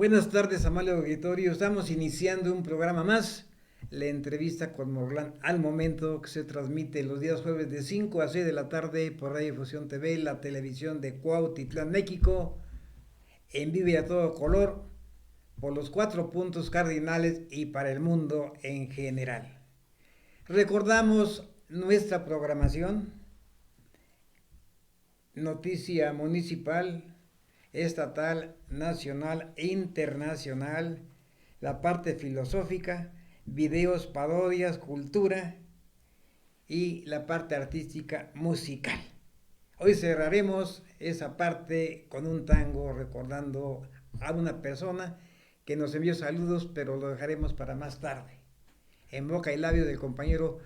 Buenas tardes, amable auditorio. Estamos iniciando un programa más, la entrevista con Morlán al momento, que se transmite los días jueves de 5 a 6 de la tarde por Radio Fusión TV, la televisión de Cuautitlán, México, en vivo y a todo color, por los 4 puntos cardinales y para el mundo en general. Recordamos nuestra programación: noticia municipal, estatal, nacional e internacional, la parte filosófica, videos, parodias, cultura y la parte artística musical. Hoy cerraremos esa parte con un tango recordando a una persona que nos envió saludos, pero lo dejaremos para más tarde. En boca y labios del compañero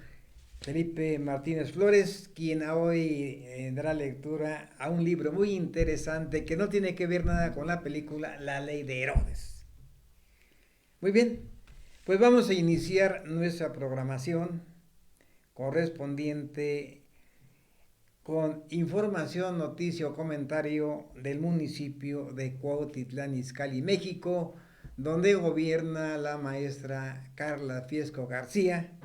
Felipe Martínez Flores, quien hoy dará lectura a un libro muy interesante que no tiene que ver nada con la película La Ley de Herodes. Muy bien, pues vamos a iniciar nuestra programación correspondiente con información, noticia o comentario del municipio de Cuautitlán Izcalli, México, donde gobierna la maestra Carla Fiesco García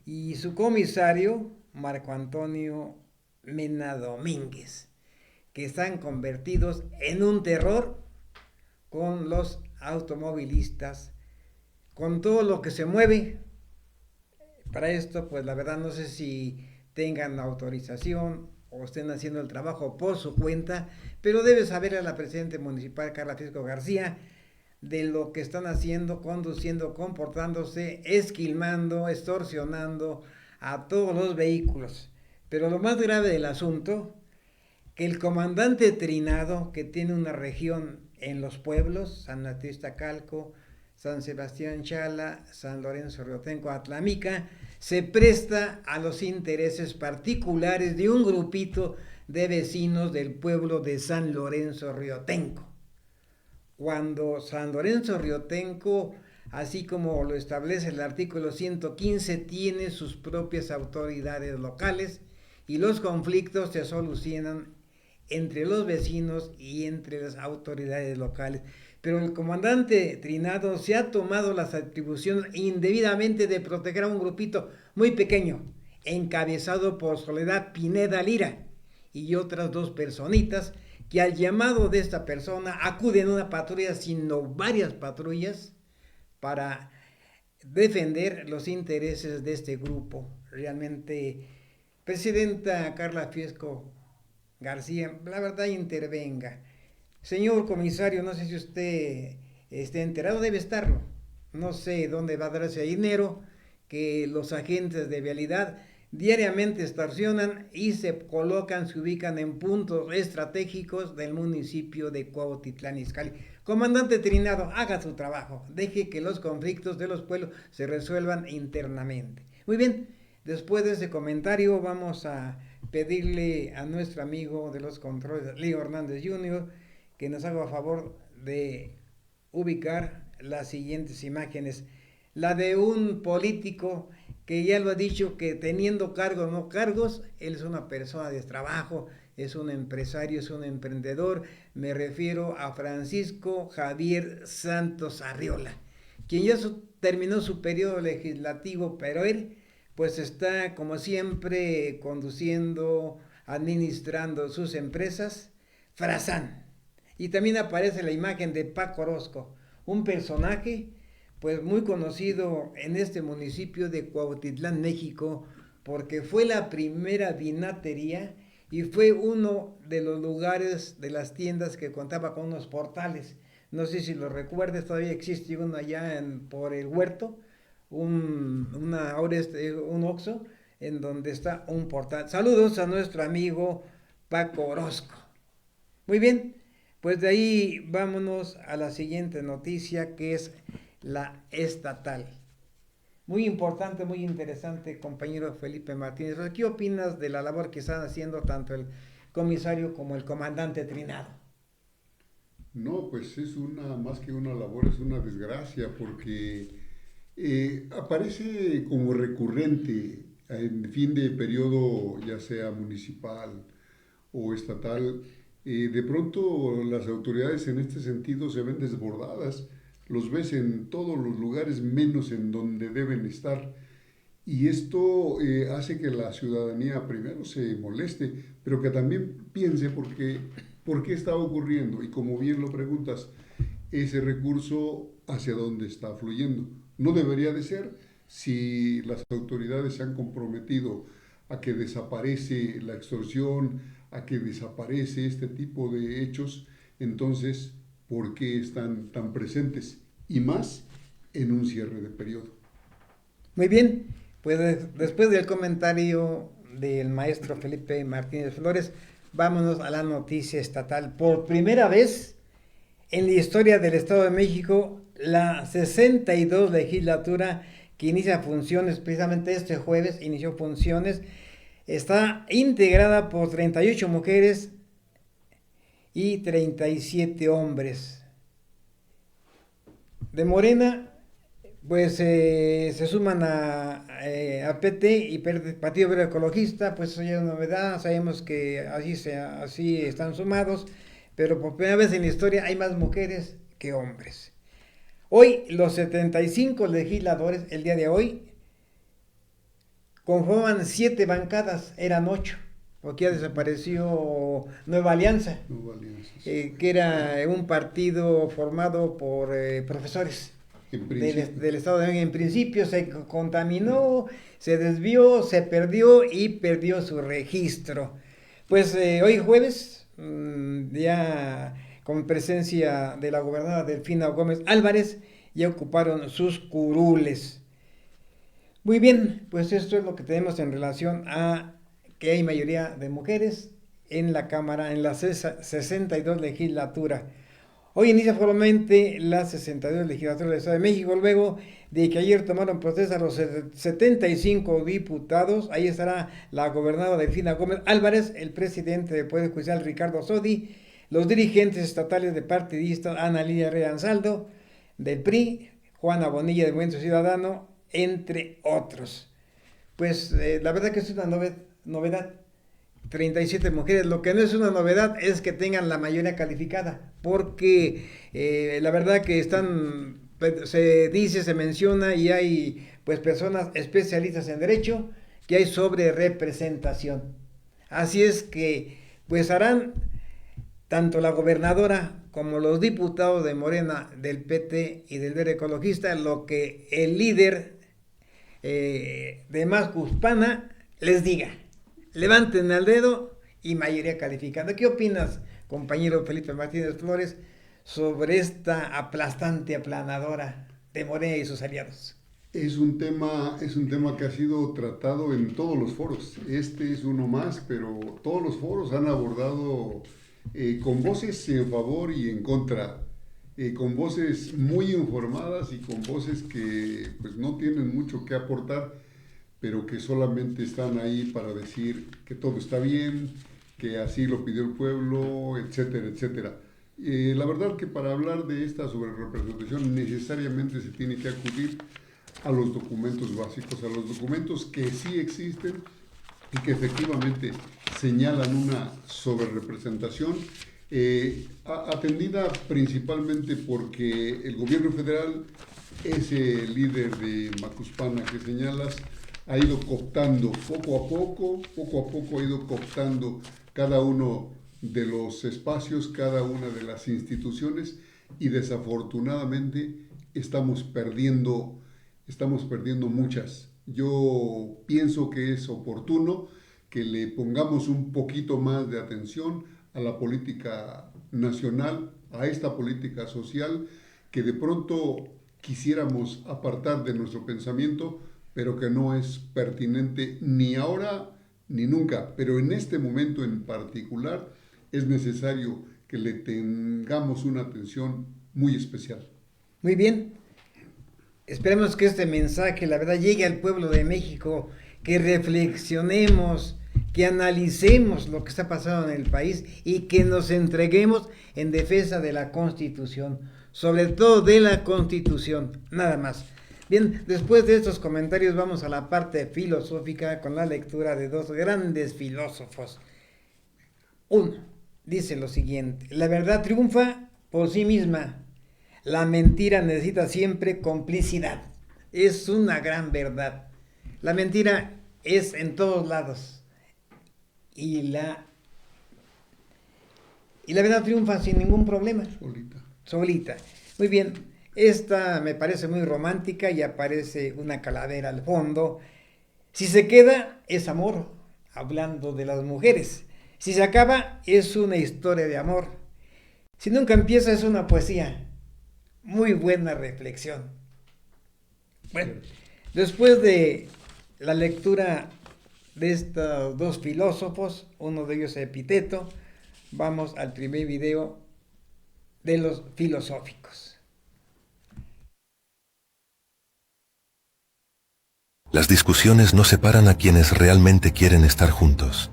y su comisario Marco Antonio Mena Domínguez, que están convertidos en un terror con los automovilistas, con todo lo que se mueve. Para esto, pues la verdad no sé si tengan autorización o estén haciendo el trabajo por su cuenta, pero debe saber a la presidenta municipal Carla Fiesco García de lo que están haciendo, conduciendo, comportándose, esquilmando, extorsionando a todos los vehículos. Pero lo más grave del asunto, que el comandante Trinado, que tiene una región en los pueblos, San Mateo Calco, San Sebastián Chala, San Lorenzo Riotenco, Atlamica, se presta a los intereses particulares de un grupito de vecinos del pueblo de San Lorenzo Riotenco. Cuando San Lorenzo Riotenco, así como lo establece el artículo 115, tiene sus propias autoridades locales y los conflictos se solucionan entre los vecinos y entre las autoridades locales. Pero el comandante Trinado se ha tomado las atribuciones indebidamente de proteger a un grupito muy pequeño, encabezado por Soledad Pineda Lira y otras dos personitas, que al llamado de esta persona acuden una patrulla, sino varias patrullas, para defender los intereses de este grupo. Realmente, presidenta Carla Fiesco García, la verdad intervenga. Señor comisario, no sé si usted esté enterado, debe estarlo. No sé dónde va a dar ese dinero que los agentes de vialidad diariamente estacionan y se colocan, se ubican en puntos estratégicos del municipio de Cuautitlán Izcalli. Comandante Trinado, haga su trabajo, deje que los conflictos de los pueblos se resuelvan internamente. Muy bien, después de ese comentario vamos a pedirle a nuestro amigo de los controles, Leo Hernández Jr., que nos haga favor de ubicar las siguientes imágenes. La de un político que ya lo ha dicho, que teniendo cargos o no cargos, él es una persona de trabajo, es un empresario, es un emprendedor. Me refiero a Francisco Javier Santos Arriola, quien ya terminó su periodo legislativo, pero él pues está como siempre conduciendo, administrando sus empresas, Frazán. Y también aparece la imagen de Paco Orozco, un personaje pues muy conocido en este municipio de Cuautitlán, México, porque fue la primera vinatería y fue uno de los lugares de las tiendas que contaba con unos portales. No sé si lo recuerdes, todavía existe uno allá por el huerto, ahora un Oxxo, en donde está un portal. Saludos a nuestro amigo Paco Orozco. Muy bien, pues de ahí vámonos a la siguiente noticia, que es la estatal. Muy importante, muy interesante, compañero Felipe Martínez. ¿Qué opinas de la labor que están haciendo tanto el comisario como el comandante Trinado? No, pues es más que una labor, es una desgracia porque aparece como recurrente en fin de periodo, ya sea municipal o estatal, De pronto las autoridades en este sentido se ven desbordadas, los ves en todos los lugares menos en donde deben estar. Y esto hace que la ciudadanía primero se moleste, pero que también piense por qué está ocurriendo y como bien lo preguntas, ese recurso hacia dónde está fluyendo. No debería de ser si las autoridades se han comprometido a que desaparece la extorsión, a que desaparece este tipo de hechos, entonces, ¿por qué están tan presentes? Y más en un cierre de periodo. Muy bien, pues después del comentario del maestro Felipe Martínez Flores, vámonos a la noticia estatal. Por primera vez en la historia del Estado de México, la 62 legislatura que inicia funciones, precisamente este jueves inició funciones, está integrada por 38 mujeres y 37 hombres. De Morena, pues se suman a PT y Partido Verde Ecologista, pues eso ya es novedad, sabemos que así están sumados, pero por primera vez en la historia hay más mujeres que hombres. Hoy los 75 legisladores, el día de hoy, conforman 7 bancadas, eran 8, porque ya desapareció Nueva Alianza, que era un partido formado por profesores del Estado de México. En principio se contaminó, se desvió, se perdió y perdió su registro. Pues hoy jueves, ya con presencia de la gobernadora Delfina Gómez Álvarez, ya ocuparon sus curules. Muy bien, pues esto es lo que tenemos en relación a que hay mayoría de mujeres en la Cámara, en la 62 legislatura. Hoy inicia formalmente la 62 legislatura del Estado de México, luego de que ayer tomaron protesta los 75 diputados. Ahí estará la gobernadora Delfina Gómez Álvarez, el presidente del Poder Judicial Ricardo Sodi, los dirigentes estatales de partidistas Ana Lidia Reansaldo, del PRI, Juana Bonilla del Movimiento Ciudadano, entre otros. Pues la verdad que es una novedad. 37 mujeres. Lo que no es una novedad es que tengan la mayoría calificada, porque la verdad que se dice, se menciona y hay pues personas especialistas en derecho que hay sobre representación. Así es que pues harán tanto la gobernadora como los diputados de Morena, del PT y del Verde Ecologista lo que el líder de Macuspana les diga. Levanten el dedo y mayoría calificada. ¿Qué opinas, compañero Felipe Martínez Flores, sobre esta aplastante aplanadora de Morena y sus aliados? Es un tema que ha sido tratado en todos los foros. Este es uno más, pero todos los foros han abordado con voces en favor y en contra, con voces muy informadas y con voces que pues no tienen mucho que aportar, pero que solamente están ahí para decir que todo está bien, que así lo pidió el pueblo, etcétera, etcétera. La verdad que para hablar de esta sobrerepresentación necesariamente se tiene que acudir a los documentos básicos, a los documentos que sí existen y que efectivamente señalan una sobrerepresentación, atendida principalmente porque el gobierno federal, ese líder de Macuspana que señalas, ha ido cooptando poco a poco ha ido cooptando cada uno de los espacios, cada una de las instituciones y desafortunadamente estamos perdiendo muchas. Yo pienso que es oportuno que le pongamos un poquito más de atención a la política nacional, a esta política social que de pronto quisiéramos apartar de nuestro pensamiento, pero que no es pertinente ni ahora ni nunca. Pero en este momento en particular es necesario que le tengamos una atención muy especial. Muy bien. Esperemos que este mensaje, la verdad, llegue al pueblo de México, que reflexionemos, que analicemos lo que está pasando en el país y que nos entreguemos en defensa de la Constitución, sobre todo de la Constitución, nada más. Bien, después de estos comentarios vamos a la parte filosófica con la lectura de dos grandes filósofos. Uno, dice lo siguiente: la verdad triunfa por sí misma, la mentira necesita siempre complicidad. Es una gran verdad. La mentira es en todos lados y la verdad triunfa sin ningún problema. Solita. Solita. Muy bien, esta me parece muy romántica y aparece una calavera al fondo. Si se queda, es amor, hablando de las mujeres. Si se acaba, es una historia de amor. Si nunca empieza, es una poesía. Muy buena reflexión. Bueno, después de la lectura de estos dos filósofos, uno de ellos Epicteto, vamos al primer video de los filosóficos. Las discusiones no separan a quienes realmente quieren estar juntos.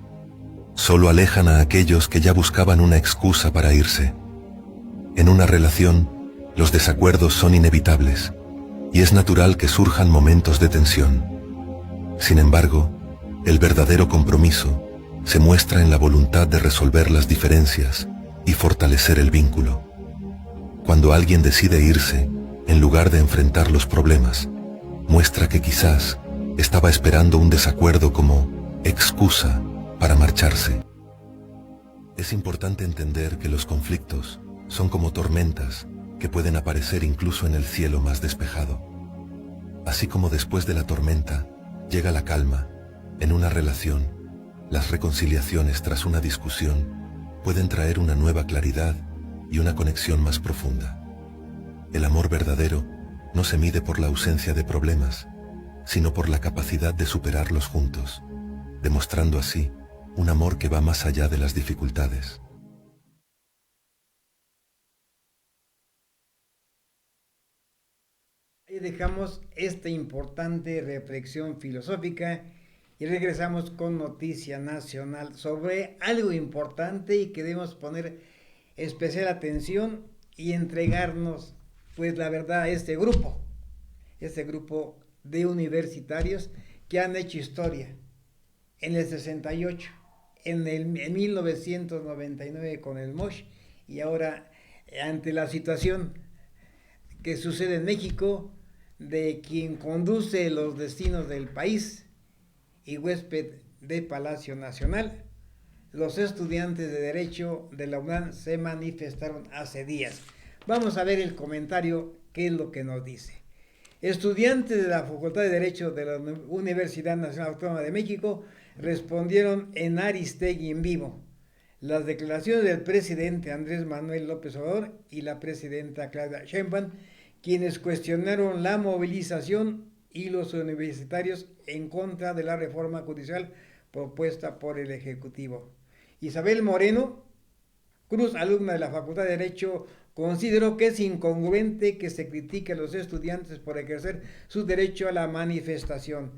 Solo alejan a aquellos que ya buscaban una excusa para irse. En una relación, los desacuerdos son inevitables, y es natural que surjan momentos de tensión. Sin embargo, el verdadero compromiso se muestra en la voluntad de resolver las diferencias y fortalecer el vínculo. Cuando alguien decide irse, en lugar de enfrentar los problemas, muestra que quizás estaba esperando un desacuerdo como excusa para marcharse. Es importante entender que los conflictos son como tormentas que pueden aparecer incluso en el cielo más despejado. Así como después de la tormenta llega la calma, en una relación, las reconciliaciones tras una discusión pueden traer una nueva claridad y una conexión más profunda. El amor verdadero no se mide por la ausencia de problemas, sino por la capacidad de superarlos juntos, demostrando así un amor que va más allá de las dificultades. Ahí dejamos esta importante reflexión filosófica y regresamos con noticia nacional sobre algo importante y que debemos poner especial atención y entregarnos, pues la verdad, a este grupo de universitarios que han hecho historia en el 68, en 1999 con el MOSH y ahora ante la situación que sucede en México de quien conduce los destinos del país y huésped de Palacio Nacional. Los estudiantes de Derecho de la UNAM se manifestaron hace días. Vamos a ver el comentario, qué es lo que nos dice. Estudiantes de la Facultad de Derecho de la Universidad Nacional Autónoma de México respondieron en Aristegui en vivo las declaraciones del presidente Andrés Manuel López Obrador y la presidenta Claudia Sheinbaum, quienes cuestionaron la movilización y los universitarios en contra de la reforma judicial propuesta por el Ejecutivo. Isabel Moreno Cruz, alumna de la Facultad de Derecho, consideró que es incongruente que se critique a los estudiantes por ejercer su derecho a la manifestación.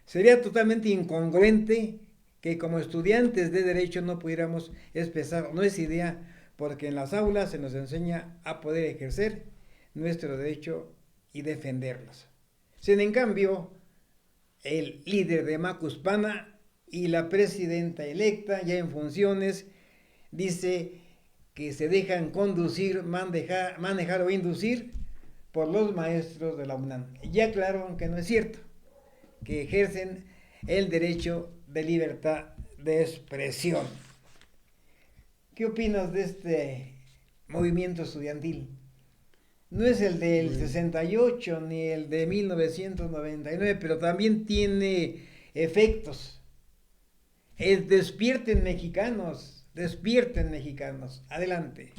Sería totalmente incongruente que como estudiantes de Derecho no pudiéramos expresar nuestra idea, porque en las aulas se nos enseña a poder ejercer nuestro derecho y defenderlos. Sin en cambio, el líder de Macuspana y la presidenta electa, ya en funciones, dice que se dejan conducir, manejar o inducir por los maestros de la UNAM. Ya aclararon que no es cierto, que ejercen el derecho de libertad de expresión. ¿Qué opinas de este movimiento estudiantil? No es el del 68 ni el de 1999, pero también tiene efectos. El despierten mexicanos, adelante.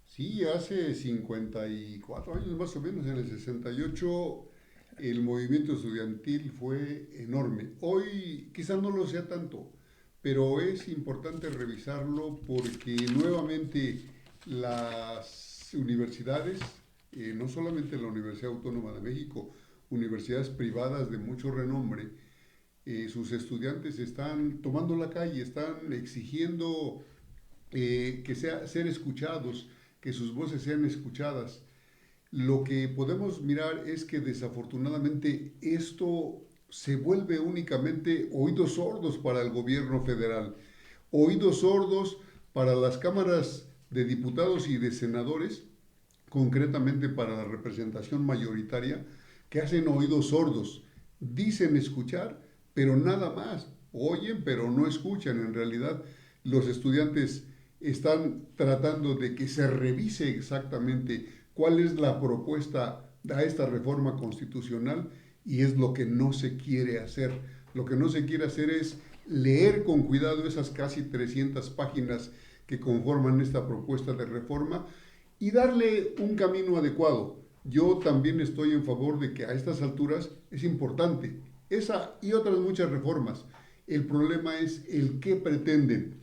Sí, hace 54 años más o menos, en el 68, el movimiento estudiantil fue enorme. Hoy quizás no lo sea tanto, pero es importante revisarlo porque nuevamente las universidades, no solamente la Universidad Autónoma de México, universidades privadas de mucho renombre, sus estudiantes están tomando la calle, están exigiendo ser escuchados, que sus voces sean escuchadas. Lo que podemos mirar es que desafortunadamente esto se vuelve únicamente oídos sordos para el gobierno federal, oídos sordos para las cámaras de diputados y de senadores, concretamente para la representación mayoritaria, que hacen oídos sordos. Dicen escuchar, pero nada más. Oyen, pero no escuchan. En realidad, los estudiantes están tratando de que se revise exactamente cuál es la propuesta a esta reforma constitucional, y es lo que no se quiere hacer. Lo que no se quiere hacer es leer con cuidado esas casi 300 páginas que conforman esta propuesta de reforma y darle un camino adecuado. Yo también estoy en favor de que a estas alturas es importante esa y otras muchas reformas. El problema es el qué pretenden.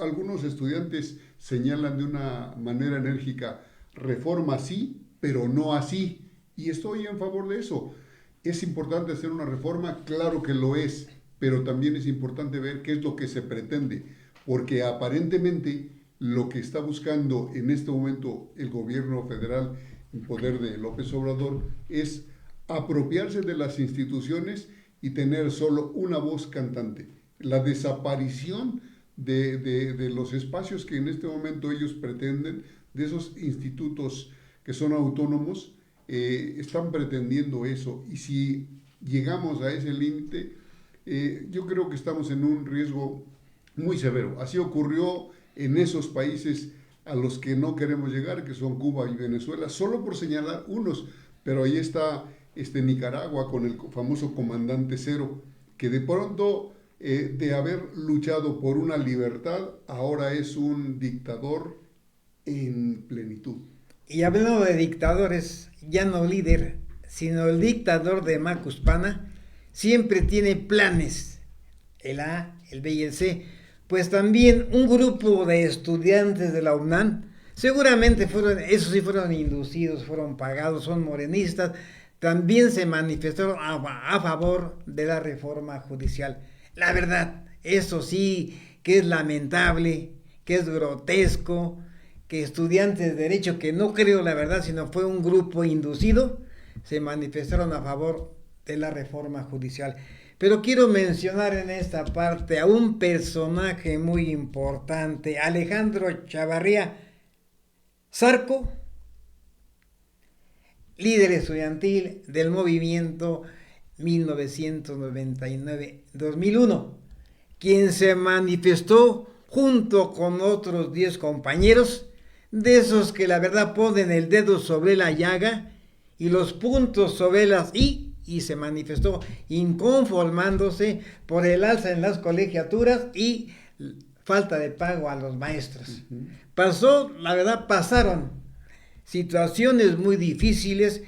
Algunos estudiantes señalan de una manera enérgica, reforma sí, pero no así. Y estoy en favor de eso. ¿Es importante hacer una reforma? Claro que lo es, pero también es importante ver qué es lo que se pretende, porque aparentemente lo que está buscando en este momento el gobierno federal, en poder de López Obrador, es apropiarse de las instituciones y tener solo una voz cantante. La desaparición de los espacios que en este momento ellos pretenden, de esos institutos que son autónomos, están pretendiendo eso. Y si llegamos a ese límite, yo creo que estamos en un riesgo muy severo. Así ocurrió en esos países a los que no queremos llegar, que son Cuba y Venezuela, solo por señalar unos, pero ahí está Nicaragua con el famoso comandante Cero, que de pronto, de haber luchado por una libertad, ahora es un dictador en plenitud. Y hablando de dictadores, ya no líder, sino el dictador de Macuspana, siempre tiene planes, el A, el B y el C. Pues también un grupo de estudiantes de la UNAM, seguramente esos sí fueron inducidos, fueron pagados, son morenistas, también se manifestaron a favor de la reforma judicial. La verdad, eso sí que es lamentable, que es grotesco, que estudiantes de derecho, que no creo la verdad, sino fue un grupo inducido, se manifestaron a favor de la reforma judicial. Pero quiero mencionar en esta parte a un personaje muy importante, Alejandro Chavarría Zarco, líder estudiantil del movimiento 1999-2001, quien se manifestó junto con otros 10 compañeros, de esos que la verdad ponen el dedo sobre la llaga y los puntos sobre las i, y se manifestó inconformándose por el alza en las colegiaturas y falta de pago a los maestros. Pasaron situaciones muy difíciles,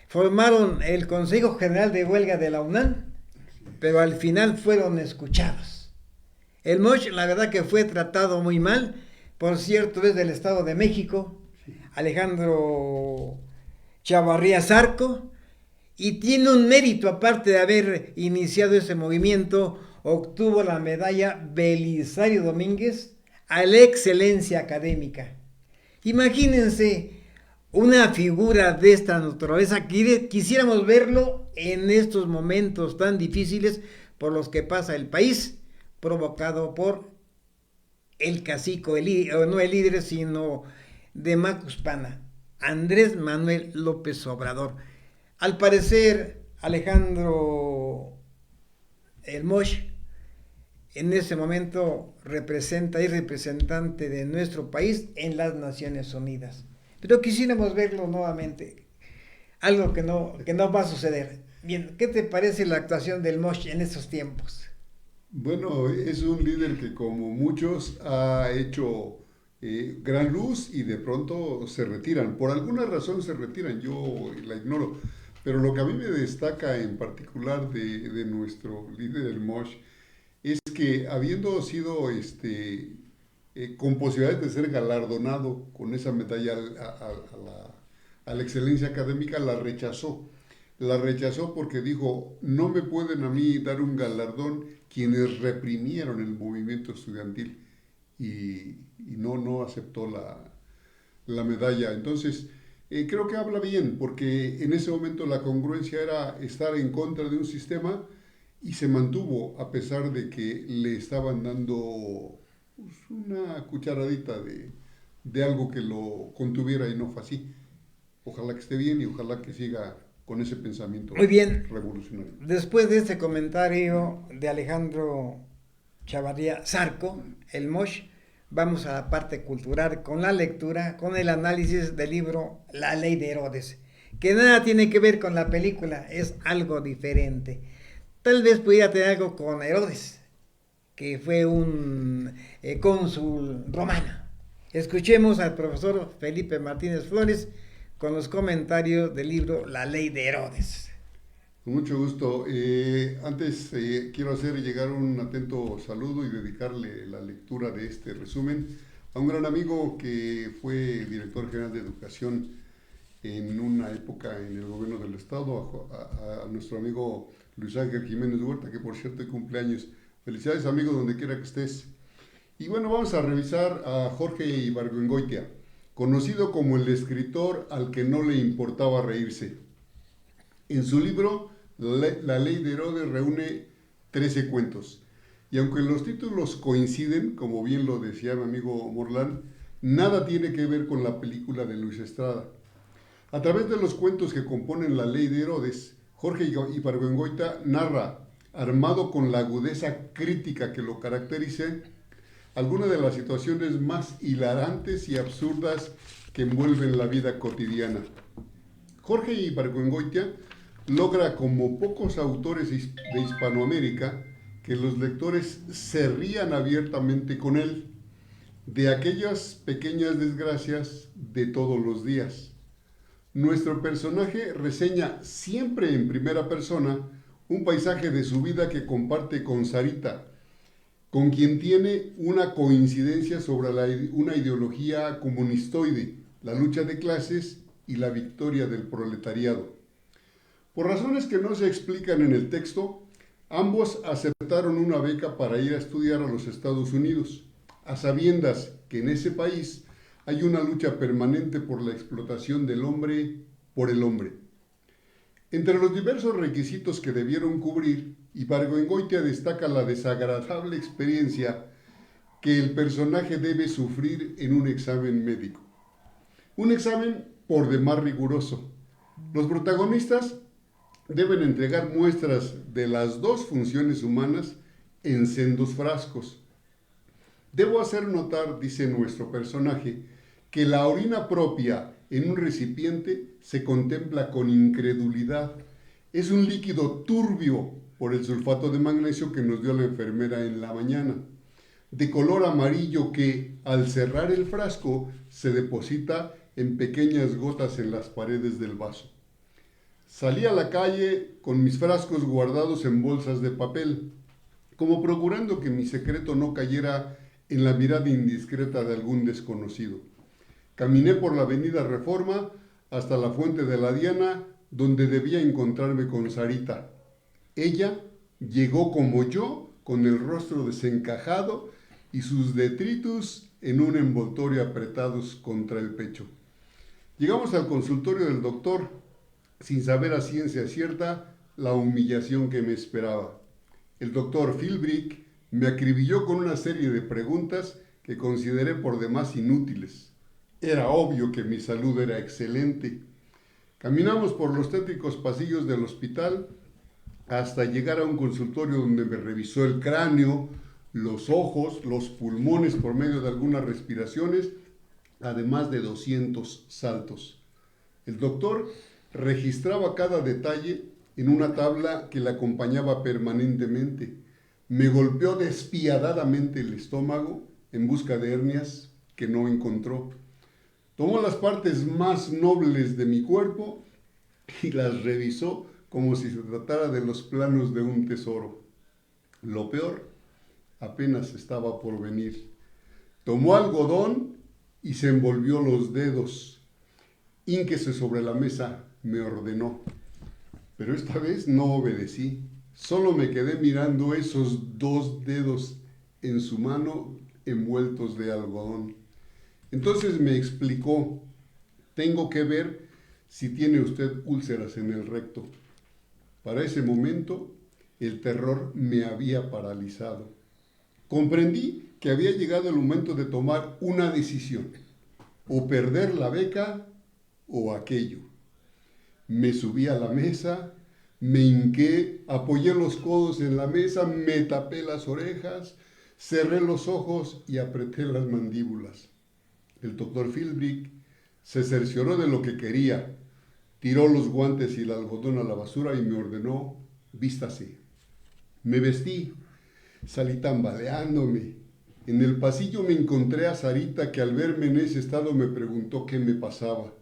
formaron el Consejo General de Huelga de la UNAM, pero al final fueron escuchados. El MOSH, la verdad que fue tratado muy mal, por cierto, es del Estado de México, Alejandro Chavarría Zarco, y tiene un mérito, aparte de haber iniciado ese movimiento, obtuvo la medalla Belisario Domínguez a la excelencia académica. Imagínense una figura de esta naturaleza, quisiéramos verlo en estos momentos tan difíciles por los que pasa el país, provocado por el cacique, no el líder, sino de Macuspana, Andrés Manuel López Obrador. Al parecer, Alejandro el Mosh en ese momento es representante de nuestro país en las Naciones Unidas. Pero quisiéramos verlo nuevamente, algo que no va a suceder. Bien, ¿qué te parece la actuación del Mosh en esos tiempos? Bueno, es un líder que, como muchos, ha hecho gran luz y de pronto se retiran. Por alguna razón se retiran, yo la ignoro. Pero lo que a mí me destaca en particular de nuestro líder, el Mosh, es que habiendo sido con posibilidades de ser galardonado con esa medalla a la excelencia académica, la rechazó. La rechazó porque dijo, no me pueden a mí dar un galardón quienes reprimieron el movimiento estudiantil, y no aceptó la medalla. Entonces, creo que habla bien, porque en ese momento la congruencia era estar en contra de un sistema y se mantuvo a pesar de que le estaban dando pues, una cucharadita de algo que lo contuviera y no fue así. Ojalá que esté bien y ojalá que siga con ese pensamiento Muy bien. revolucionario. Después de este comentario de Alejandro Chavarría Zarco, el Mosh, vamos a la parte cultural con la lectura, con el análisis del libro La Ley de Herodes, que nada tiene que ver con la película, es algo diferente. Tal vez pudiera tener algo con Herodes, que fue un cónsul romano. Escuchemos al profesor Felipe Martínez Flores con los comentarios del libro La Ley de Herodes. Con mucho gusto. Antes quiero hacer llegar un atento saludo y dedicarle la lectura de este resumen a un gran amigo que fue director general de educación en una época en el gobierno del estado, a nuestro amigo Luis Ángel Jiménez Huerta, que por cierto cumpleaños. Felicidades, amigo, donde quiera que estés. Y bueno, vamos a revisar a Jorge Ibargüengoitia, conocido como el escritor al que no le importaba reírse. En su libro, La Ley de Herodes reúne 13 cuentos. Y aunque los títulos coinciden, como bien lo decía mi amigo Morlán, nada tiene que ver con la película de Luis Estrada. A través de los cuentos que componen La Ley de Herodes, Jorge Ibargüengoitia narra, armado con la agudeza crítica que lo caracteriza, algunas de las situaciones más hilarantes y absurdas que envuelven la vida cotidiana. Jorge Ibargüengoitia logra, como pocos autores de Hispanoamérica, que los lectores se rían abiertamente con él de aquellas pequeñas desgracias de todos los días. Nuestro personaje reseña siempre en primera persona un paisaje de su vida que comparte con Sarita, con quien tiene una coincidencia sobre una ideología comunistoide, la lucha de clases y la victoria del proletariado. Por razones que no se explican en el texto, ambos aceptaron una beca para ir a estudiar a los Estados Unidos, a sabiendas que en ese país hay una lucha permanente por la explotación del hombre por el hombre. Entre los diversos requisitos que debieron cubrir, Ibargüengoitia destaca la desagradable experiencia que el personaje debe sufrir en un examen médico. Un examen por demás riguroso. Los protagonistas deben entregar muestras de las dos funciones humanas en sendos frascos. Debo hacer notar, dice nuestro personaje, que la orina propia en un recipiente se contempla con incredulidad. Es un líquido turbio por el sulfato de magnesio que nos dio la enfermera en la mañana, de color amarillo que, al cerrar el frasco, se deposita en pequeñas gotas en las paredes del vaso. Salí a la calle con mis frascos guardados en bolsas de papel, como procurando que mi secreto no cayera en la mirada indiscreta de algún desconocido. Caminé por la avenida Reforma hasta la Fuente de la Diana, donde debía encontrarme con Sarita. Ella llegó como yo, con el rostro desencajado y sus detritus en un envoltorio apretados contra el pecho. Llegamos al consultorio del doctor, sin saber a ciencia cierta la humillación que me esperaba. El doctor Philbrick me acribilló con una serie de preguntas que consideré por demás inútiles. Era obvio que mi salud era excelente. Caminamos por los tétricos pasillos del hospital hasta llegar a un consultorio donde me revisó el cráneo, los ojos, los pulmones por medio de algunas respiraciones, además de 200 saltos. El doctor registraba cada detalle en una tabla que le acompañaba permanentemente. Me golpeó despiadadamente el estómago en busca de hernias que no encontró. Tomó las partes más nobles de mi cuerpo y las revisó como si se tratara de los planos de un tesoro. Lo peor apenas estaba por venir. Tomó algodón y se envolvió los dedos. Hínquese sobre la mesa, me ordenó. Pero esta vez no obedecí. Solo me quedé mirando esos 2 dedos en su mano envueltos de algodón. Entonces me explicó, tengo que ver si tiene usted úlceras en el recto. Para ese momento, el terror me había paralizado. Comprendí que había llegado el momento de tomar una decisión, o perder la beca o aquello. Me subí a la mesa, me hinqué, apoyé los codos en la mesa, me tapé las orejas, cerré los ojos y apreté las mandíbulas. El doctor Philbrick se cercioró de lo que quería, tiró los guantes y el algodón a la basura y me ordenó: vístase. Me vestí, salí tambaleándome. En el pasillo me encontré a Sarita, que al verme en ese estado me preguntó qué me pasaba.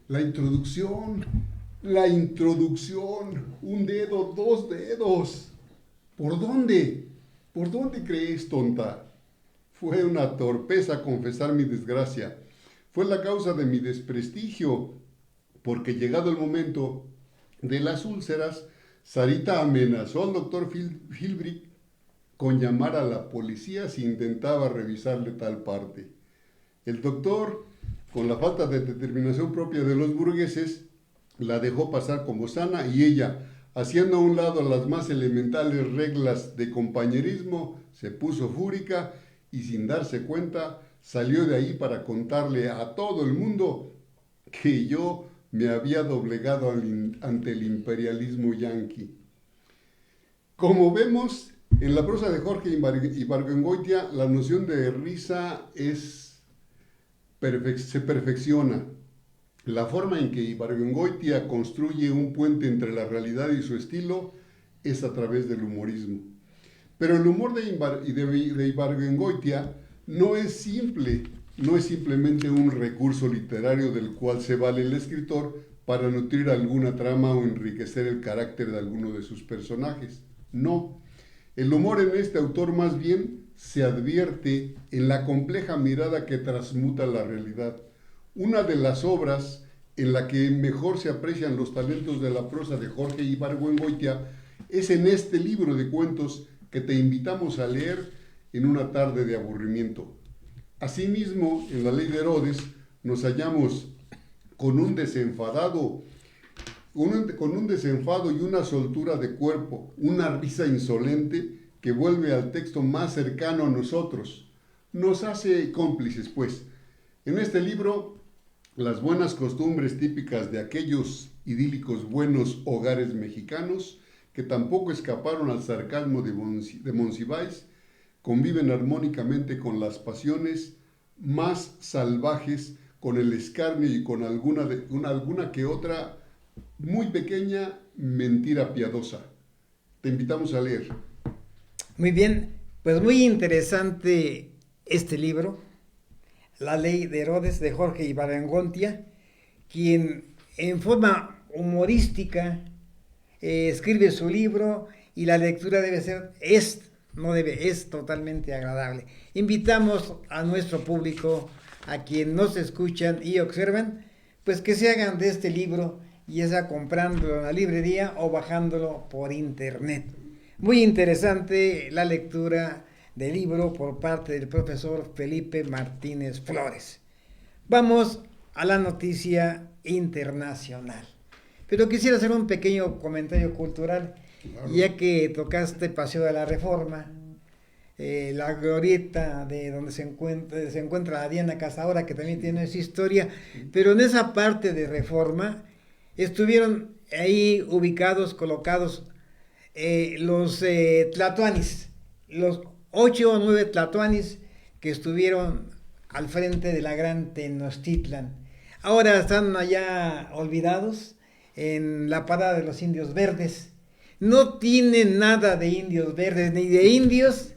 La introducción, un dedo, 2 dedos. ¿Por dónde? ¿Por dónde crees, tonta? Fue una torpeza confesar mi desgracia. Fue la causa de mi desprestigio, porque llegado el momento de las úlceras, Sarita amenazó al doctor Philbrick con llamar a la policía si intentaba revisarle tal parte. El doctor, con la falta de determinación propia de los burgueses, la dejó pasar como sana y ella, haciendo a un lado las más elementales reglas de compañerismo, se puso fúrica y sin darse cuenta salió de ahí para contarle a todo el mundo que yo me había doblegado ante el imperialismo yanqui. Como vemos, en la prosa de Jorge Ibargüengoitia, la noción de risa se perfecciona. La forma en que Ibargüengoitia construye un puente entre la realidad y su estilo es a través del humorismo. Pero el humor de Ibargüengoitia no es simplemente un recurso literario del cual se vale el escritor para nutrir alguna trama o enriquecer el carácter de alguno de sus personajes. No. El humor en este autor más bien se advierte en la compleja mirada que transmuta la realidad. Una de las obras en la que mejor se aprecian los talentos de la prosa de Jorge Ibargüengoitia es en este libro de cuentos que te invitamos a leer en una tarde de aburrimiento. Asimismo, en La Ley de Herodes nos hallamos con un desenfado y una soltura de cuerpo, una risa insolente que vuelve al texto más cercano a nosotros. Nos hace cómplices, pues. En este libro, las buenas costumbres típicas de aquellos idílicos buenos hogares mexicanos, que tampoco escaparon al sarcasmo de Monsiváis, conviven armónicamente con las pasiones más salvajes, con el escarnio y con alguna que otra muy pequeña mentira piadosa. Te invitamos a leer. Muy bien, pues muy interesante este libro, La Ley de Herodes, de Jorge Ibargüengoitia, quien en forma humorística escribe su libro, y la lectura es totalmente agradable. Invitamos a nuestro público, a quien nos escuchan y observan, pues que se hagan de este libro, ya sea comprándolo en la librería o bajándolo por internet. Muy interesante la lectura del libro por parte del profesor Felipe Martínez Flores. Vamos a la noticia internacional. Pero quisiera hacer un pequeño comentario cultural, claro, ya que tocaste Paseo de la Reforma, la glorieta de donde se encuentra la Diana Cazadora, que también tiene su historia, pero en esa parte de Reforma estuvieron ahí colocados los tlatoanis, los 8 o 9 tlatoanis que estuvieron al frente de la gran Tenochtitlan. Ahora están allá olvidados en la parada de los Indios Verdes. No tienen nada de indios verdes, ni de indios,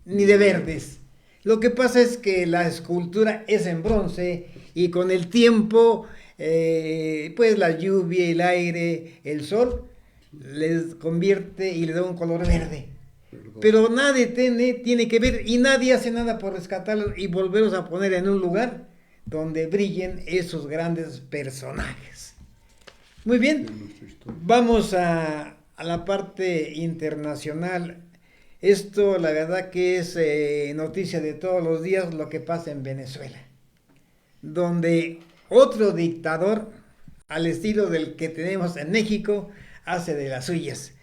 ni de verdes. Lo que pasa es que la escultura es en bronce y con el tiempo, pues la lluvia, el aire, el sol, les convierte y le da un color verde. Pero nadie tiene que ver y nadie hace nada por rescatarlos y volverlos a poner en un lugar donde brillen esos grandes personajes. Muy bien, vamos a la parte internacional. Esto la verdad que es noticia de todos los días, lo que pasa en Venezuela, donde otro dictador, al estilo del que tenemos en México, hace de las suyas.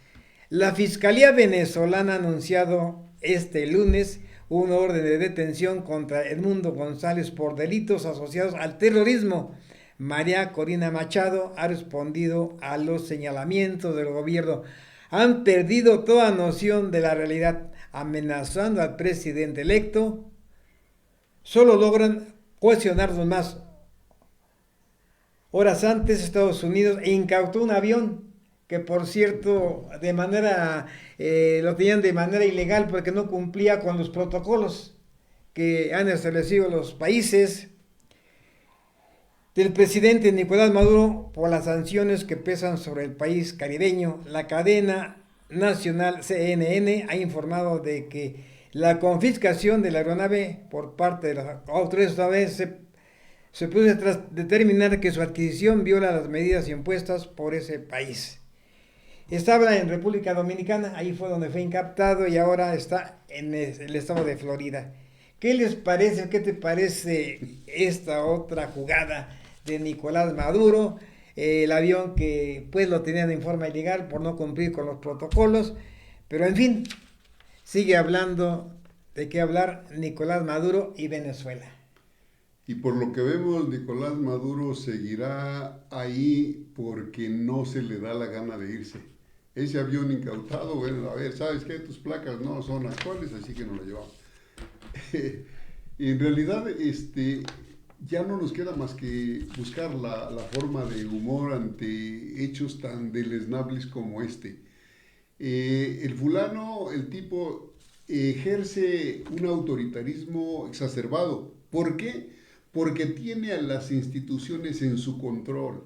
La Fiscalía venezolana ha anunciado este lunes un orden de detención contra Edmundo González por delitos asociados al terrorismo. María Corina Machado ha respondido a los señalamientos del gobierno. Han perdido toda noción de la realidad, amenazando al presidente electo. Solo logran cohesionarnos más. Horas antes, Estados Unidos incautó un avión que, por cierto, lo tenían de manera ilegal porque no cumplía con los protocolos que han establecido los países, del presidente Nicolás Maduro por las sanciones que pesan sobre el país caribeño. La cadena nacional CNN ha informado de que la confiscación de la aeronave por parte de las autoridades se pudo determinar que su adquisición viola las medidas impuestas por ese país. Estaba en República Dominicana, ahí fue donde fue incaptado y ahora está en el estado de Florida. ¿Qué les parece, qué te parece esta otra jugada de Nicolás Maduro? El avión que pues lo tenían en forma ilegal por no cumplir con los protocolos, pero en fin, sigue hablando de qué hablar Nicolás Maduro y Venezuela. Y por lo que vemos, Nicolás Maduro seguirá ahí porque no se le da la gana de irse. Ese avión incautado, bueno, a ver, ¿sabes qué? Tus placas no son actuales, así que no lo llevamos. En realidad, ya no nos queda más que buscar la forma de humor ante hechos tan deleznables como este. El fulano, el tipo, ejerce un autoritarismo exacerbado. ¿Por qué? Porque tiene a las instituciones en su control.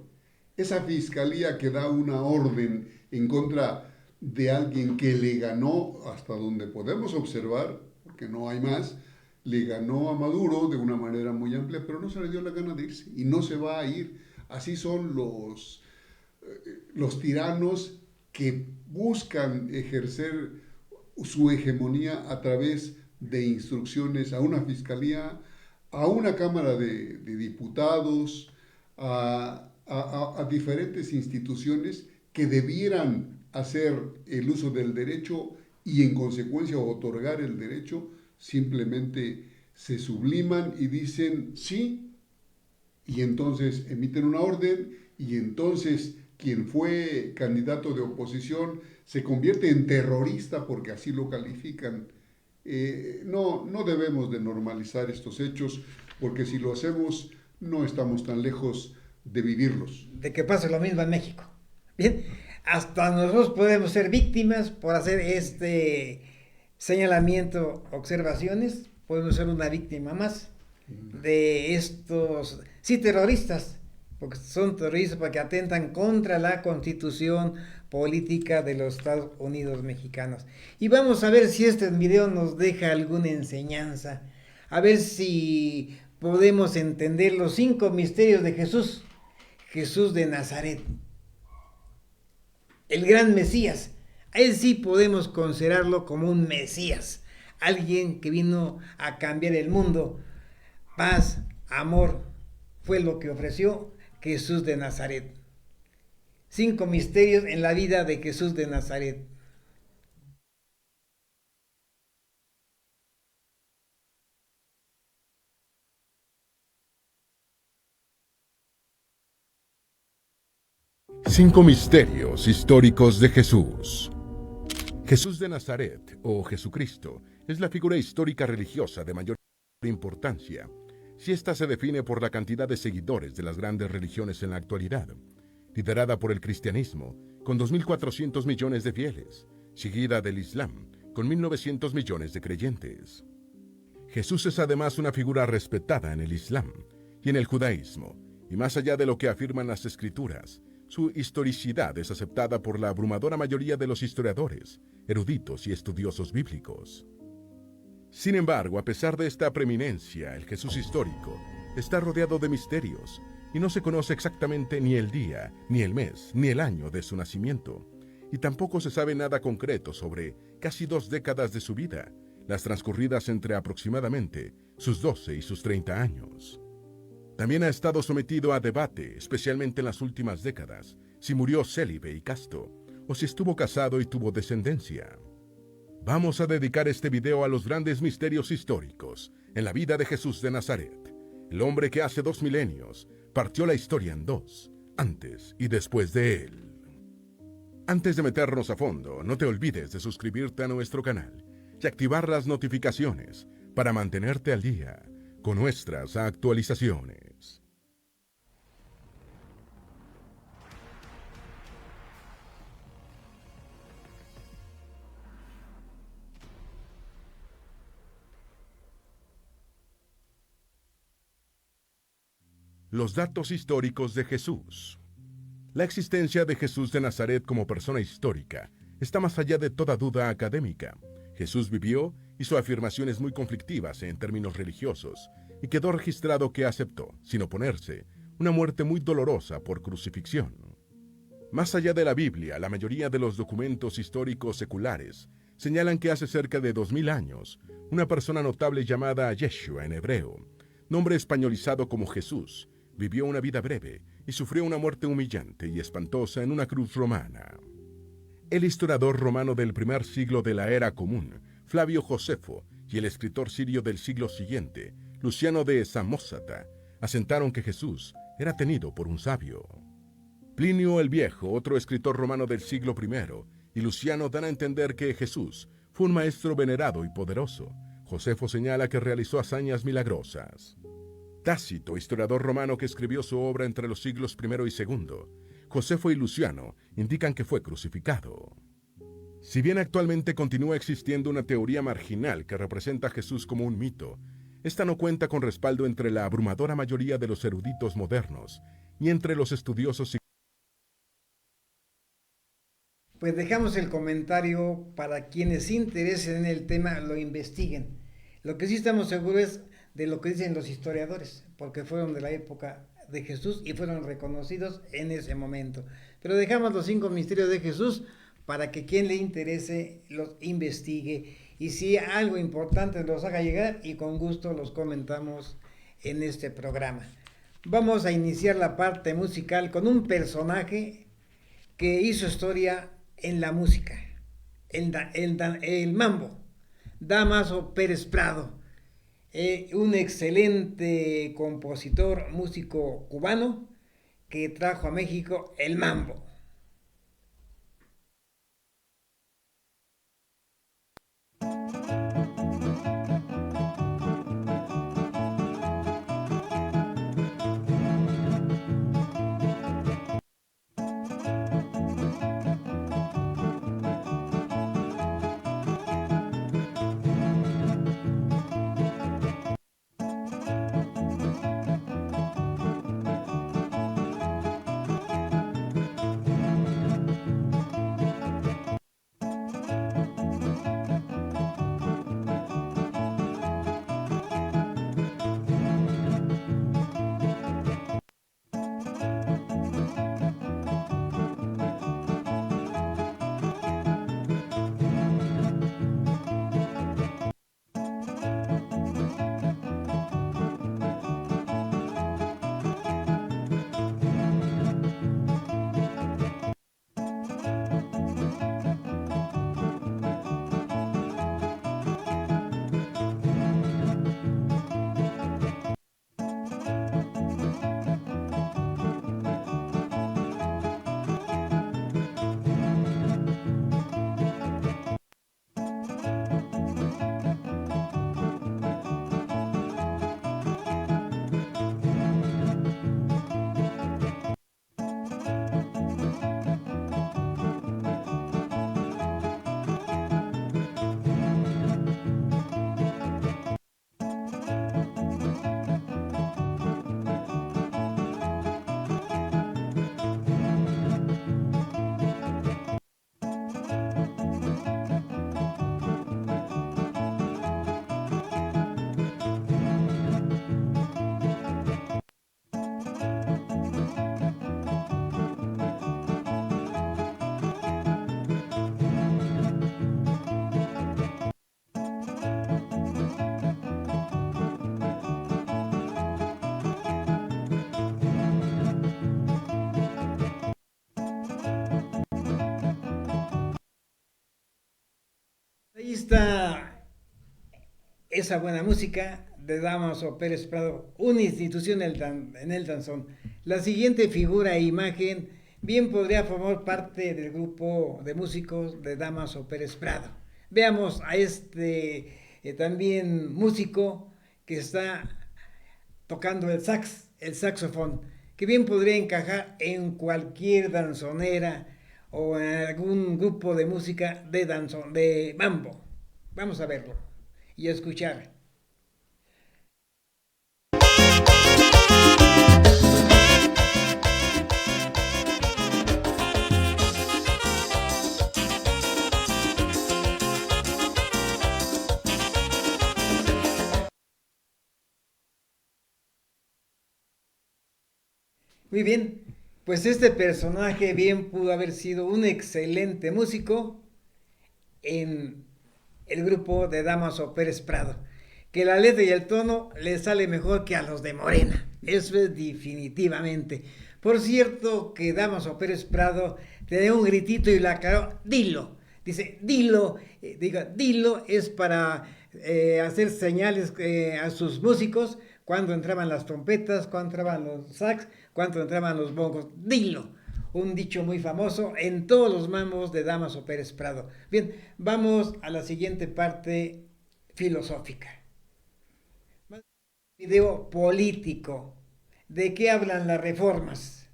Esa fiscalía que da una orden en contra de alguien que le ganó, hasta donde podemos observar, porque no hay más, le ganó a Maduro de una manera muy amplia, pero no se le dio la gana de irse y no se va a ir. Así son los tiranos que buscan ejercer su hegemonía a través de instrucciones a una fiscalía, a una Cámara de Diputados, a diferentes instituciones que debieran hacer el uso del derecho y en consecuencia otorgar el derecho. Simplemente se subliman y dicen sí, y entonces emiten una orden, y entonces quien fue candidato de oposición se convierte en terrorista porque así lo califican. No debemos de normalizar estos hechos, porque si lo hacemos no estamos tan lejos de vivirlos. De que pase lo mismo en México. Bien, hasta nosotros podemos ser víctimas por hacer este señalamiento, observaciones, podemos ser una víctima más de estos, sí, terroristas, porque son terroristas porque atentan contra la Constitución política de los Estados Unidos mexicanos. Y vamos a ver si este video nos deja alguna enseñanza, a ver si podemos entender los 5 misterios de Jesús, Jesús de Nazaret, el gran Mesías. A él sí podemos considerarlo como un Mesías, alguien que vino a cambiar el mundo. Paz, amor, fue lo que ofreció Jesús de Nazaret. 5 misterios en la vida de Jesús de Nazaret. Cinco misterios históricos de Jesús. Jesús de Nazaret, o Jesucristo, es la figura histórica religiosa de mayor importancia, si ésta se define por la cantidad de seguidores de las grandes religiones en la actualidad, liderada por el cristianismo, con 2.400 millones de fieles, seguida del Islam, con 1.900 millones de creyentes. Jesús es además una figura respetada en el Islam y en el judaísmo, y más allá de lo que afirman las Escrituras, su historicidad es aceptada por la abrumadora mayoría de los historiadores, eruditos y estudiosos bíblicos. Sin embargo, a pesar de esta preeminencia, el Jesús histórico está rodeado de misterios y no se conoce exactamente ni el día, ni el mes, ni el año de su nacimiento, y tampoco se sabe nada concreto sobre casi 2 décadas de su vida, las transcurridas entre aproximadamente sus 12 y sus 30 años. También ha estado sometido a debate, especialmente en las últimas décadas, si murió célibe y casto, o si estuvo casado y tuvo descendencia. Vamos a dedicar este video a los grandes misterios históricos en la vida de Jesús de Nazaret, el hombre que hace 2 milenios partió la historia en dos, antes y después de él. Antes de meternos a fondo, no te olvides de suscribirte a nuestro canal y activar las notificaciones para mantenerte al día con nuestras actualizaciones. Los datos históricos de Jesús. La existencia de Jesús de Nazaret como persona histórica está más allá de toda duda académica. Jesús vivió, hizo afirmaciones muy conflictivas en términos religiosos y quedó registrado que aceptó, sin oponerse, una muerte muy dolorosa por crucifixión. Más allá de la Biblia, la mayoría de los documentos históricos seculares señalan que hace cerca de 2000 años, una persona notable llamada Yeshua en hebreo, nombre españolizado como Jesús, vivió una vida breve y sufrió una muerte humillante y espantosa en una cruz romana. El historiador romano del primer siglo de la era común, Flavio Josefo, y el escritor sirio del siglo siguiente, Luciano de Samosata, asentaron que Jesús era tenido por un sabio. Plinio el Viejo, otro escritor romano del siglo I, y Luciano dan a entender que Jesús fue un maestro venerado y poderoso. Josefo señala que realizó hazañas milagrosas. Tácito, historiador romano que escribió su obra entre los siglos I y II, Josefo y Luciano indican que fue crucificado. Si bien actualmente continúa existiendo una teoría marginal que representa a Jesús como un mito, esta no cuenta con respaldo entre la abrumadora mayoría de los eruditos modernos ni entre los estudiosos. Pues dejamos el comentario para quienes se interesen en el tema, lo investiguen. Lo que sí estamos seguros es de lo que dicen los historiadores, porque fueron de la época de Jesús y fueron reconocidos en ese momento. Pero dejamos los 5 misterios de Jesús para que quien le interese los investigue y si algo importante los haga llegar y con gusto los comentamos en este programa. Vamos a iniciar la parte musical con un personaje que hizo historia en la música, el mambo, Dámaso Pérez Prado. Un excelente compositor, músico cubano que trajo a México el mambo. Ahí está esa buena música de Dámaso Pérez Prado, una institución en el danzón. La siguiente figura e imagen bien podría formar parte del grupo de músicos de Dámaso Pérez Prado. Veamos a este también músico que está tocando el saxofón, que bien podría encajar en cualquier danzonera o en algún grupo de música de danzón, de mambo. Vamos a verlo y a escuchar. Muy bien, pues este personaje bien pudo haber sido un excelente músico en el grupo de Dámaso Pérez Prado, que la letra y el tono le sale mejor que a los de Morena, eso es definitivamente. Por cierto que Dámaso Pérez Prado tenía un gritito y la aclaró, dilo, dice, dilo, dilo es para hacer señales a sus músicos cuando entraban las trompetas, cuando entraban los sax, cuando entraban los bongos, dilo. Un dicho muy famoso en todos los mambos de Dámaso Pérez Prado. Bien, vamos a la siguiente parte filosófica. Video político. ¿De qué hablan las reformas?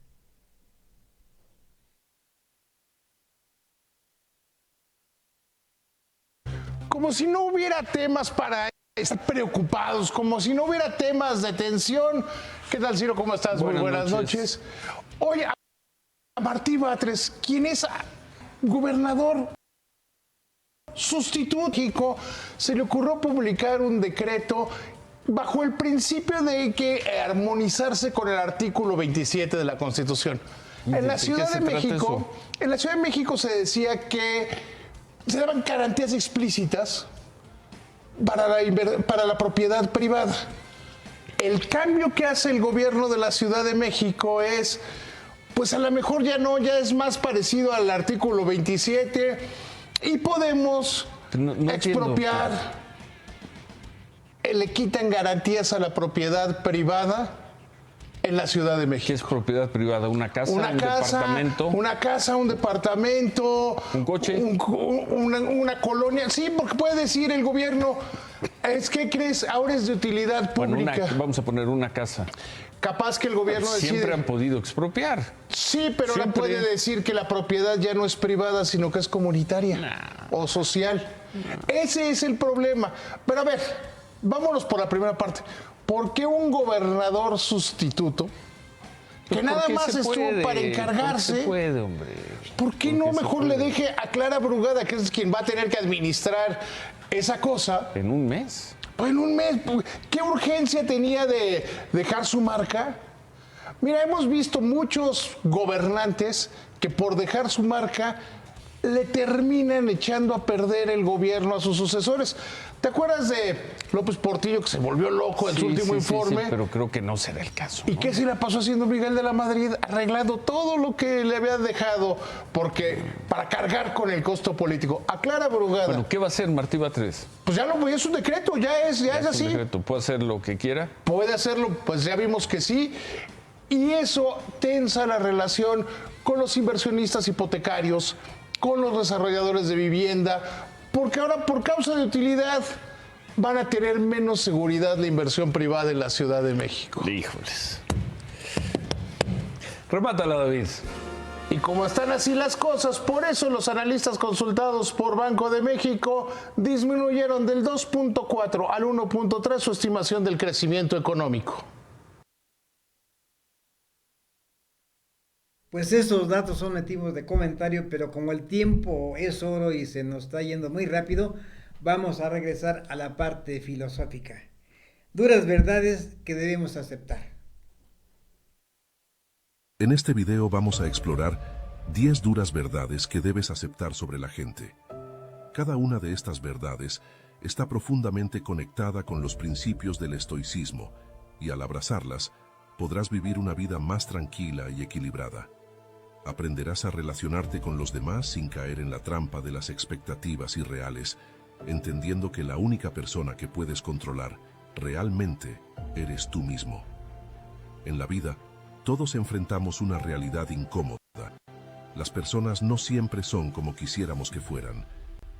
Como si no hubiera temas para estar preocupados, como si no hubiera temas de tensión. ¿Qué tal, Ciro? ¿Cómo estás? Muy buenas noches. Oye, a Martí Batres, quien es gobernador sustituto, México, se le ocurrió publicar un decreto bajo el principio de que armonizarse con el artículo 27 de la Constitución. En la Ciudad de México se decía que se daban garantías explícitas para la propiedad privada. El cambio que hace el gobierno de la Ciudad de México es, pues a lo mejor ya es más parecido al artículo 27 y podemos expropiar, le quitan garantías a la propiedad privada en la Ciudad de México. ¿Qué es propiedad privada? ¿Una casa, un departamento? Una casa, un departamento. ¿Un coche? Una colonia. Sí, porque puede decir el gobierno, ¿qué crees? Ahora es de utilidad pública. Bueno, vamos a poner una casa. Capaz que el gobierno decide. Siempre han podido expropiar. Sí, pero ahora puede decir que la propiedad ya no es privada, sino que es comunitaria o social. Ese es el problema. Pero a ver, vámonos por la primera parte. ¿Por qué un gobernador sustituto que nada más estuvo para encargarse? Se puede, hombre. ¿Por qué no mejor le deje a Clara Brugada, que es quien va a tener que administrar esa cosa? ¿En un mes? Pues en un mes. ¿Qué urgencia tenía de dejar su marca? Mira, hemos visto muchos gobernantes que por dejar su marca le terminan echando a perder el gobierno a sus sucesores. ¿Te acuerdas de López Portillo, que se volvió loco en su último informe? Sí, pero creo que no será el caso, ¿no? ¿Y qué se le pasó haciendo Miguel de la Madrid? Arreglando todo lo que le había dejado para cargar con el costo político. A Clara Brugada. Bueno, ¿qué va a hacer Martí Batres? Pues es un decreto, ya es así. Un decreto. ¿Puede hacer lo que quiera? Puede hacerlo, pues ya vimos que sí. Y eso tensa la relación con los inversionistas hipotecarios, con los desarrolladores de vivienda, porque ahora por causa de utilidad van a tener menos seguridad la inversión privada en la Ciudad de México. Híjoles. Remátala, David. Y como están así las cosas, por eso los analistas consultados por Banco de México disminuyeron del 2.4 al 1.3 su estimación del crecimiento económico. Pues esos datos son motivos de comentario, pero como el tiempo es oro y se nos está yendo muy rápido, vamos a regresar a la parte filosófica. Duras verdades que debemos aceptar. En este video vamos a explorar 10 duras verdades que debes aceptar sobre la gente. Cada una de estas verdades está profundamente conectada con los principios del estoicismo y al abrazarlas podrás vivir una vida más tranquila y equilibrada. Aprenderás a relacionarte con los demás sin caer en la trampa de las expectativas irreales entendiendo que la única persona que puedes controlar realmente eres tú mismo. En la vida, todos enfrentamos una realidad incómoda. Las personas no siempre son como quisiéramos que fueran.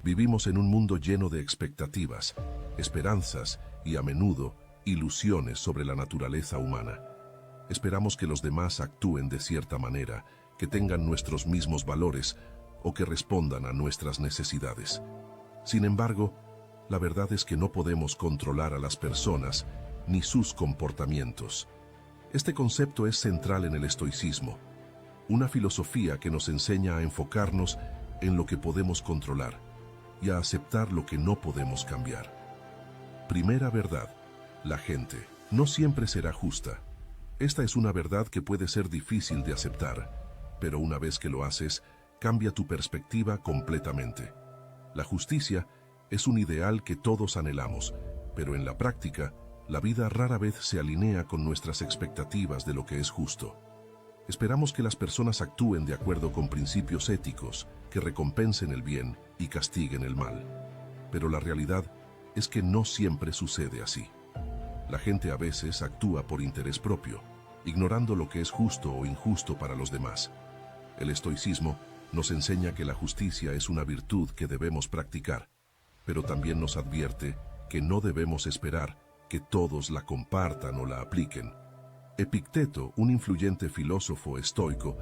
Vivimos en un mundo lleno de expectativas, esperanzas y, a menudo, ilusiones sobre la naturaleza humana. Esperamos que los demás actúen de cierta manera, que tengan nuestros mismos valores o que respondan a nuestras necesidades. Sin embargo, la verdad es que no podemos controlar a las personas ni sus comportamientos. Este concepto es central en el estoicismo, una filosofía que nos enseña a enfocarnos en lo que podemos controlar y a aceptar lo que no podemos cambiar. Primera verdad: la gente no siempre será justa. Esta es una verdad que puede ser difícil de aceptar, pero una vez que lo haces, cambia tu perspectiva completamente. La justicia es un ideal que todos anhelamos, pero en la práctica, la vida rara vez se alinea con nuestras expectativas de lo que es justo. Esperamos que las personas actúen de acuerdo con principios éticos, que recompensen el bien y castiguen el mal. Pero la realidad es que no siempre sucede así. La gente a veces actúa por interés propio, ignorando lo que es justo o injusto para los demás. El estoicismo nos enseña que la justicia es una virtud que debemos practicar, pero también nos advierte que no debemos esperar que todos la compartan o la apliquen. Epicteto, un influyente filósofo estoico,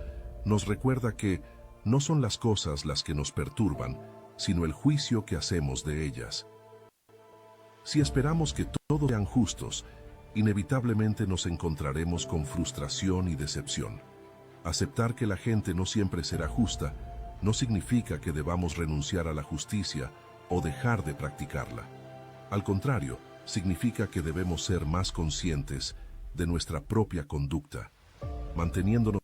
nos recuerda que no son las cosas las que nos perturban, sino el juicio que hacemos de ellas. Si esperamos que todos sean justos, inevitablemente nos encontraremos con frustración y decepción. Aceptar que la gente no siempre será justa no significa que debamos renunciar a la justicia o dejar de practicarla. Al contrario, significa que debemos ser más conscientes de nuestra propia conducta, manteniéndonos.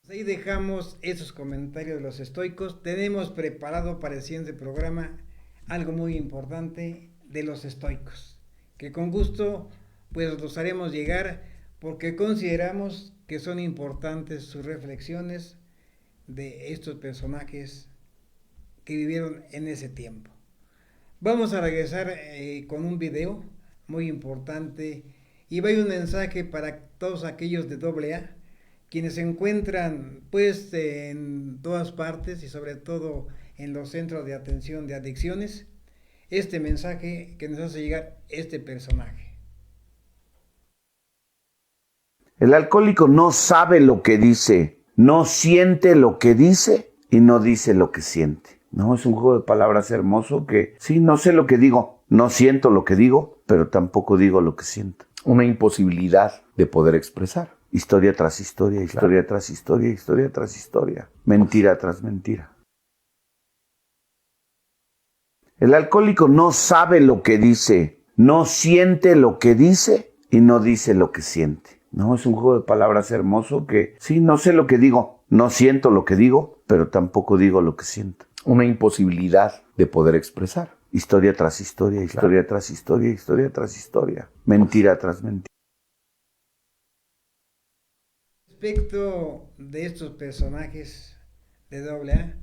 Ahí dejamos esos comentarios de los estoicos. Tenemos preparado para el siguiente programa algo muy importante de los estoicos, que con gusto pues los haremos llegar porque consideramos que son importantes sus reflexiones de estos personajes que vivieron en ese tiempo. Vamos a regresar con un video muy importante y va a ir un mensaje para todos aquellos de AA, quienes se encuentran pues en todas partes y sobre todo en los centros de atención de adicciones. Este mensaje que nos hace llegar este personaje. El alcohólico no sabe lo que dice, no siente lo que dice y no dice lo que siente. No, es un juego de palabras hermoso que sí, no sé lo que digo, no siento lo que digo, pero tampoco digo lo que siento. Una imposibilidad de poder expresar. Historia tras historia, historia tras historia, historia tras historia. Mentira tras mentira. El alcohólico no sabe lo que dice, no siente lo que dice y no dice lo que siente. No, es un juego de palabras hermoso que sí, no sé lo que digo, no siento lo que digo, pero tampoco digo lo que siento. Una imposibilidad de poder expresar. Historia tras historia, historia tras historia, historia tras historia. Mentira tras mentira. Respecto de estos personajes de AA,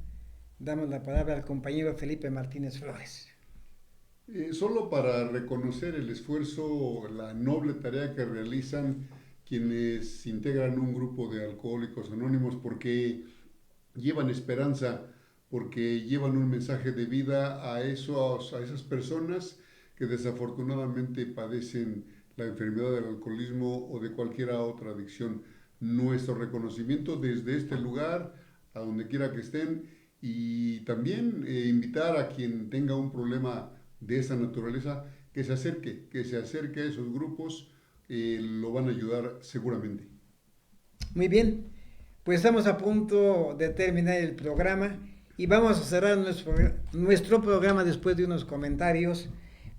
damos la palabra al compañero Felipe Martínez Flores. Solo para reconocer el esfuerzo, la noble tarea que realizan quienes integran un grupo de alcohólicos anónimos, porque llevan esperanza, porque llevan un mensaje de vida a esas personas que desafortunadamente padecen la enfermedad del alcoholismo o de cualquier otra adicción. Nuestro reconocimiento desde este lugar, a donde quiera que estén, y también invitar a quien tenga un problema de esa naturaleza que se acerque a esos grupos, lo van a ayudar seguramente. Muy bien, pues estamos a punto de terminar el programa y vamos a cerrar nuestro programa después de unos comentarios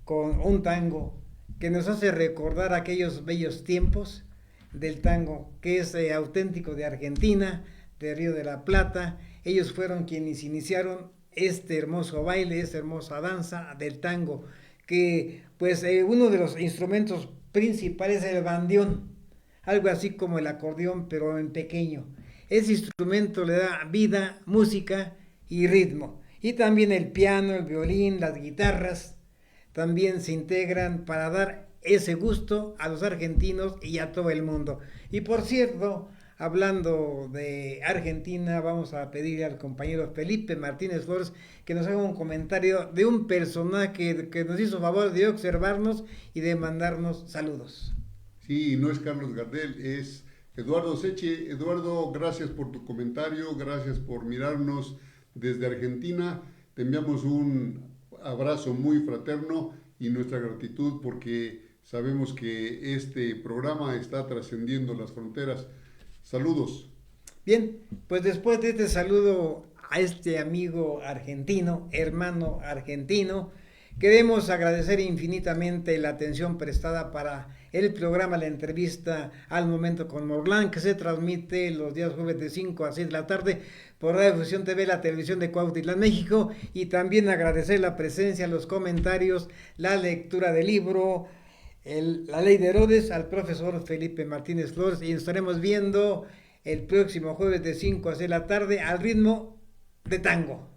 con un tango que nos hace recordar aquellos bellos tiempos del tango que es auténtico de Argentina, de Río de la Plata. Ellos fueron quienes iniciaron este hermoso baile, esta hermosa danza del tango, que pues uno de los instrumentos principales es el bandeón, algo así como el acordeón pero en pequeño. ese instrumento le da vida, música y ritmo. Y también el piano, el violín, las guitarras también se integran para dar ese gusto a los argentinos y a todo el mundo. Y por cierto, hablando de Argentina, vamos a pedir al compañero Felipe Martínez Flores que nos haga un comentario de un personaje que nos hizo favor de observarnos y de mandarnos saludos. Sí, no es Carlos Gardel, es Eduardo Seche. Eduardo, gracias por tu comentario, gracias por mirarnos desde Argentina. Te enviamos un abrazo muy fraterno y nuestra gratitud porque sabemos que este programa está trascendiendo las fronteras. Saludos. Bien, pues después de este saludo a este amigo argentino, hermano argentino, queremos agradecer infinitamente la atención prestada para el programa La Entrevista al Momento con Morlán, que se transmite los días jueves de 5 a 6 de la tarde por Radio Fusión TV, la televisión de Cuautitlán, México, y también agradecer la presencia, los comentarios, la lectura del libro, La Ley de Herodes, al profesor Felipe Martínez Flores, y nos estaremos viendo el próximo jueves de 5 a 6 de la tarde al ritmo de tango.